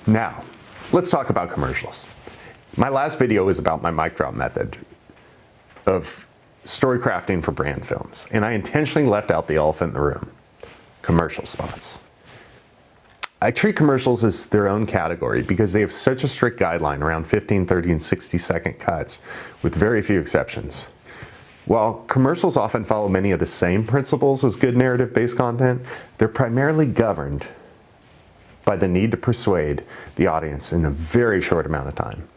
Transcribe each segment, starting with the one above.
Now, let's talk about commercials. My last video was about my MicDrop method of story crafting for brand films, and I intentionally left out the elephant in the room, commercial spots. I treat commercials as their own category because they have such a strict guideline around 15, 30, and 60-second cuts, with very few exceptions. While commercials often follow many of the same principles as good narrative-based content, they're primarily governed by the need to persuade the audience in a very short amount of time.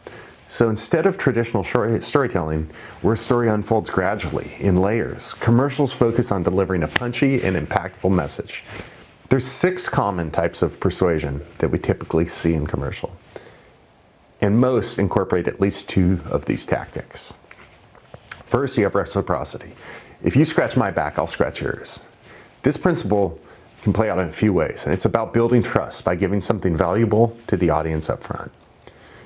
So instead of traditional storytelling, where a story unfolds gradually in layers, commercials focus on delivering a punchy and impactful message. There's 6 common types of persuasion that we typically see in commercial, and most incorporate at least 2 of these tactics. First, you have reciprocity. If you scratch my back, I'll scratch yours. This principle can play out in a few ways, and it's about building trust by giving something valuable to the audience up front.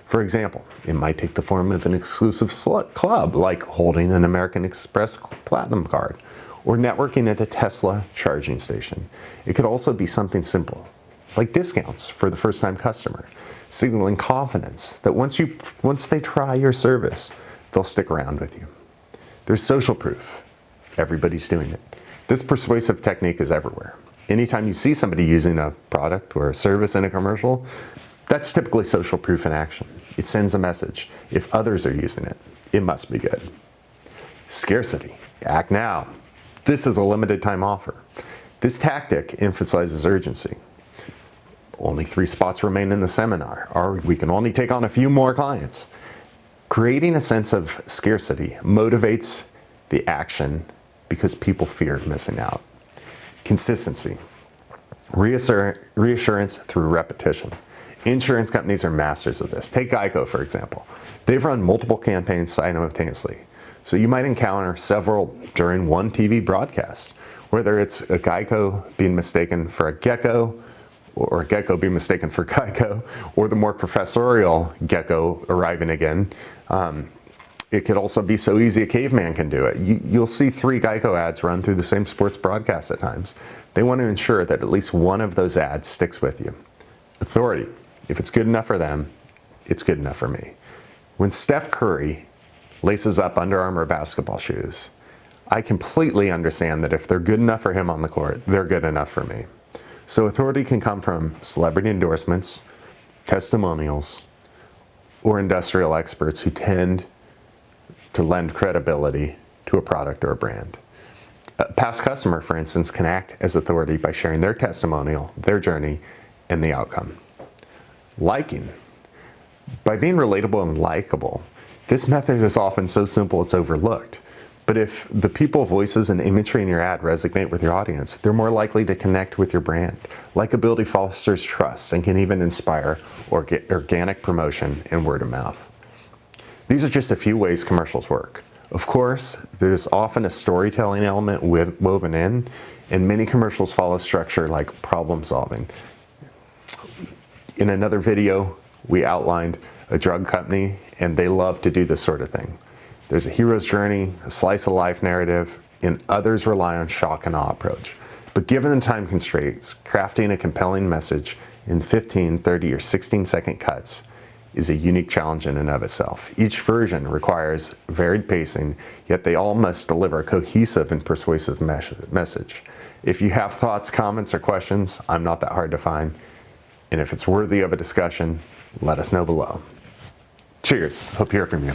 For example, it might take the form of an exclusive club, like holding an American Express Platinum card, or networking at a Tesla charging station. It could also be something simple, like discounts for the first-time customer, signaling confidence that once they try your service, they'll stick around with you. There's social proof. Everybody's doing it. This persuasive technique is everywhere. Anytime you see somebody using a product or a service in a commercial, that's typically social proof in action. It sends a message. If others are using it, it must be good. Scarcity. Act now. This is a limited time offer. This tactic emphasizes urgency. Only 3 spots remain in the seminar, or we can only take on a few more clients. Creating a sense of scarcity motivates the action because people fear missing out. Consistency. Reassurance through repetition. Insurance companies are masters of this. Take Geico, for example. They've run multiple campaigns simultaneously. So you might encounter several during one TV broadcast, whether it's a Geico being mistaken for a gecko, or a gecko being mistaken for Geico, or the more professorial gecko arriving again. It could also be so easy a caveman can do it. You'll see 3 Geico ads run through the same sports broadcast at times. They want to ensure that at least one of those ads sticks with you. Authority. If it's good enough for them, it's good enough for me. When Steph Curry laces up Under Armour basketball shoes, I completely understand that if they're good enough for him on the court, they're good enough for me. So authority can come from celebrity endorsements, testimonials, or industrial experts who tend to lend credibility to a product or a brand. A past customer, for instance, can act as authority by sharing their testimonial, their journey, and the outcome. Liking. By being relatable and likable, this method is often so simple it's overlooked. But if the people, voices, and imagery in your ad resonate with your audience, they're more likely to connect with your brand. Likability fosters trust and can even inspire organic promotion and word of mouth. These are just a few ways commercials work. Of course, there's often a storytelling element woven in, and many commercials follow structure like problem solving. In another video, we outlined a drug company, and they love to do this sort of thing. There's a hero's journey, a slice of life narrative, and others rely on shock and awe approach. But given the time constraints, crafting a compelling message in 15, 30, or 16-second cuts is a unique challenge in and of itself. Each version requires varied pacing, yet they all must deliver a cohesive and persuasive message. If you have thoughts, comments, or questions, I'm not that hard to find. And if it's worthy of a discussion, let us know below. Cheers. Hope to hear from you.